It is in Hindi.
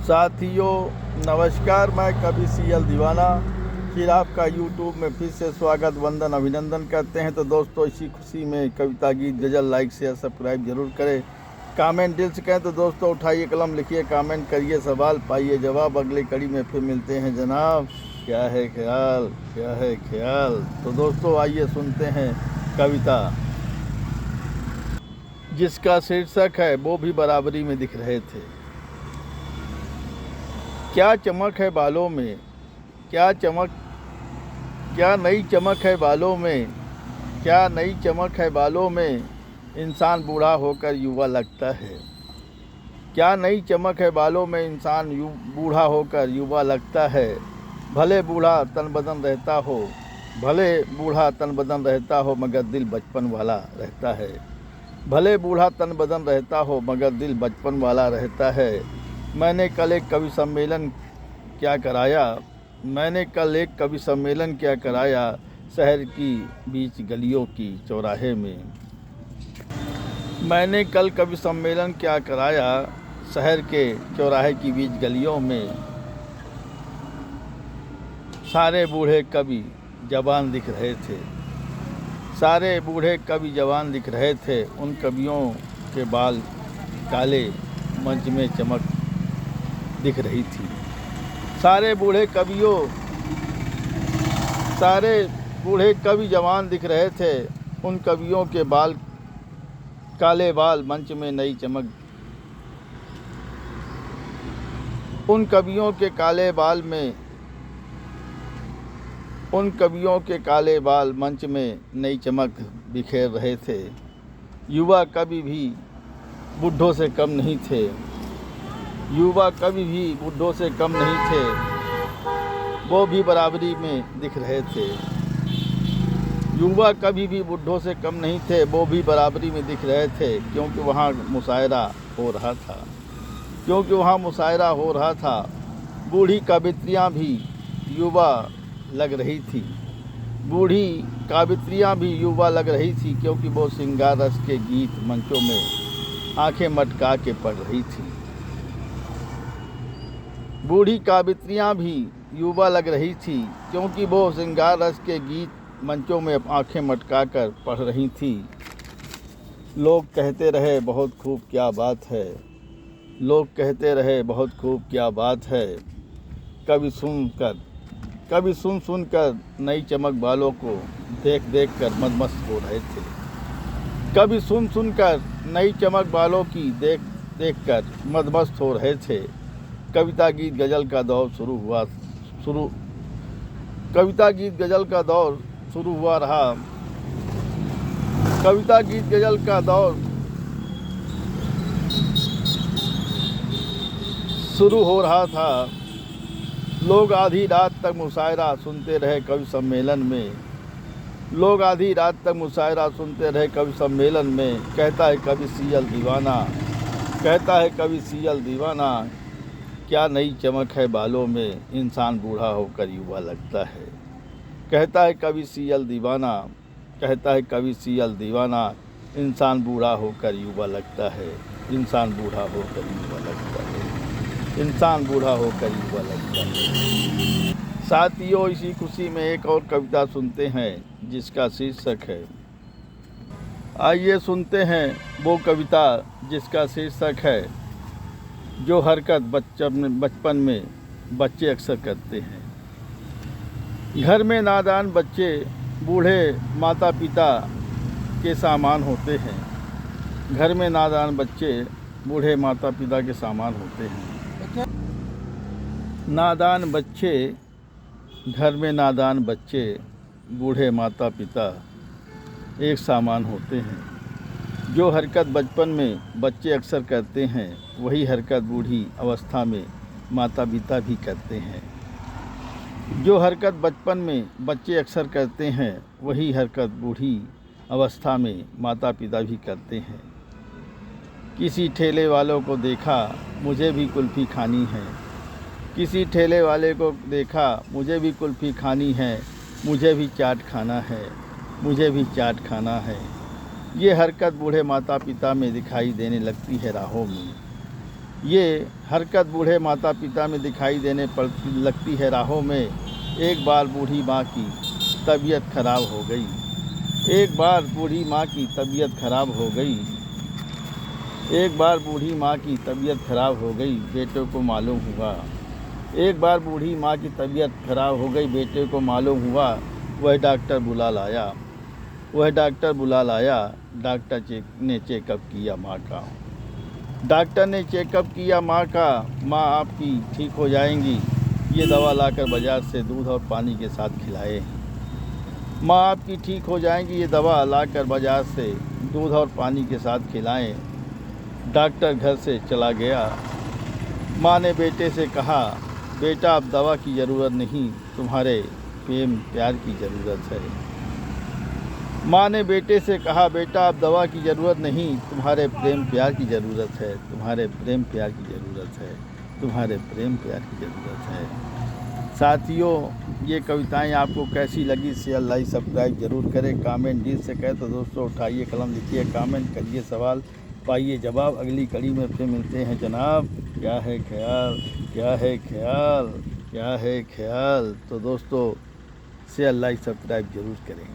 साथियों नमस्कार, मैं कवि सीएल दीवाना फिर आपका यूट्यूब में फिर से स्वागत वंदन अभिनंदन करते हैं। तो दोस्तों, इसी खुशी में कविता गीत गज़ल लाइक शेयर सब्सक्राइब जरूर करें, कमेंट दिल से कहें। तो दोस्तों, उठाइए कलम, लिखिए कमेंट करिए, सवाल पाइए जवाब। अगली कड़ी में फिर मिलते हैं जनाब। क्या है ख्याल, क्या है ख्याल। तो दोस्तों, आइए सुनते हैं कविता जिसका शीर्षक है वो भी बराबरी में दिख रहे थे। क्या चमक है बालों में, क्या नई चमक है बालों में, क्या नई चमक है बालों में। इंसान बूढ़ा होकर युवा लगता है। क्या नई चमक है बालों में, इंसान बूढ़ा होकर युवा लगता है। भले बूढ़ा तन बदन रहता हो, भले बूढ़ा तन बदन रहता हो, मगर दिल बचपन वाला रहता है। भले बूढ़ा तन बदन रहता हो, मगर दिल बचपन वाला रहता है। मैंने कल एक कवि सम्मेलन क्या कराया, शहर की बीच गलियों की चौराहे में। मैंने कल कवि सम्मेलन क्या कराया, शहर के चौराहे की बीच गलियों में। सारे बूढ़े कवि जवान दिख रहे थे, सारे बूढ़े कवि जवान दिख रहे थे। उन कवियों के बाल काले, मंच में चमक दिख रही थी। सारे बूढ़े कवि जवान दिख रहे थे। उन कवियों के काले बाल मंच में नई चमक। उन कवियों के काले बाल मंच में नई चमक बिखेर रहे थे। युवा कवि भी बुढ़ों से कम नहीं थे, युवा कवि भी बुढ़ों से कम नहीं थे। वो भी बराबरी में दिख रहे थे। युवा कवि भी बुढ़ों से कम नहीं थे, वो भी बराबरी में दिख रहे थे। क्योंकि वहाँ मुशायरा हो रहा था। बूढ़ी कवित्रियाँ भी युवा लग रही थी, बूढ़ी कावित्रियाँ भी युवा लग रही थी। क्योंकि वो श्रृंगार रस के गीत मंचों में आंखें मटका के पढ़ रही थी। बूढ़ी कावित्रियाँ भी युवा लग रही थी, क्योंकि वो श्रृंगार रस के गीत मंचों में आंखें मटका कर पढ़ रही थी। लोग कहते रहे बहुत खूब क्या बात है, लोग कहते रहे बहुत खूब क्या बात है। कभी सुन कर नई चमक बालों को देख कर मदमस्त हो रहे थे। कभी सुन कर नई चमक बालों की देख कर मदमस्त हो रहे थे। कविता गीत गज़ल का दौर शुरू हुआ रहा। कविता गीत गज़ल का दौर शुरू हो रहा था। लोग आधी रात तक मुशायरा सुनते रहे कवि सम्मेलन में। लोग आधी रात तक मुशायरा सुनते रहे कवि सम्मेलन में। कहता है कवि सीएल दीवाना, क्या नई चमक है बालों में, इंसान बूढ़ा होकर युवा लगता है। कहता है कवि सीएल दीवाना, इंसान बूढ़ा होकर युवा लगता है, इंसान बूढ़ा होकर युवा लगता है, इंसान बूढ़ा होकर युवा लगता है। साथियों, इसी खुशी में एक और कविता सुनते हैं जिसका शीर्षक है। आइए सुनते हैं वो कविता जिसका शीर्षक है जो हरकत बचपन में बच्चे अक्सर करते हैं। घर में नादान बच्चे बूढ़े माता पिता के सामान होते हैं। घर में नादान बच्चे बूढ़े माता पिता के सामान होते हैं। नादान बच्चे, घर में नादान बच्चे बूढ़े माता पिता एक सामान होते हैं। जो हरकत बचपन में बच्चे अक्सर करते हैं, वही हरकत बूढ़ी अवस्था में माता पिता भी करते हैं। जो हरकत बचपन में बच्चे अक्सर करते हैं, वही हरकत बूढ़ी अवस्था में माता पिता भी करते हैं। किसी ठेले वालों को देखा, मुझे भी कुल्फ़ी खानी है। किसी ठेले वाले को देखा, मुझे भी कुल्फ़ी खानी है, मुझे भी चाट खाना है, मुझे भी चाट खाना है। ये हरकत बूढ़े माता पिता में दिखाई देने लगती है राहों में। ये हरकत बूढ़े माता पिता में दिखाई देने पड़ लगती है राहों में। एक बार बूढ़ी माँ की तबीयत खराब हो गई। एक बार बूढ़ी माँ की तबीयत खराब हो गई। एक बार बूढ़ी माँ की तबीयत खराब हो गई, बेटे को मालूम हुआ। एक बार बूढ़ी माँ की तबीयत खराब हो गई, बेटे को मालूम हुआ। वह डॉक्टर बुला लाया। डॉक्टर ने चेकअप किया माँ का। डॉक्टर ने चेकअप किया माँ का। माँ आपकी ठीक हो जाएंगी, ये दवा लाकर बाज़ार से दूध और पानी के साथ खिलाए। माँ आपकी ठीक हो जाएंगी, ये दवा लाकर बाज़ार से दूध और पानी के साथ खिलाएं। डॉक्टर घर से चला गया। माँ ने बेटे से कहा, बेटा अब दवा की ज़रूरत नहीं, तुम्हारे प्रेम प्यार की ज़रूरत है। माँ ने बेटे से कहा, बेटा अब दवा की ज़रूरत नहीं, तुम्हारे प्रेम प्यार की ज़रूरत है, तुम्हारे प्रेम प्यार की ज़रूरत है, तुम्हारे प्रेम प्यार की ज़रूरत है। साथियों, ये कविताएं आपको कैसी लगी शेयर लाइक सब्सक्राइब जरूर करें। कमेंट दिल से कहे तो दोस्तों उठाइए कलम, लिखिए कमेंट करिए, सवाल पाइए जवाब। अगली कड़ी में फिर मिलते हैं जनाब। क्या है ख्याल, क्या है ख्याल, क्या है ख्याल। तो दोस्तों शेयर लाइक सब्सक्राइब जरूर करें।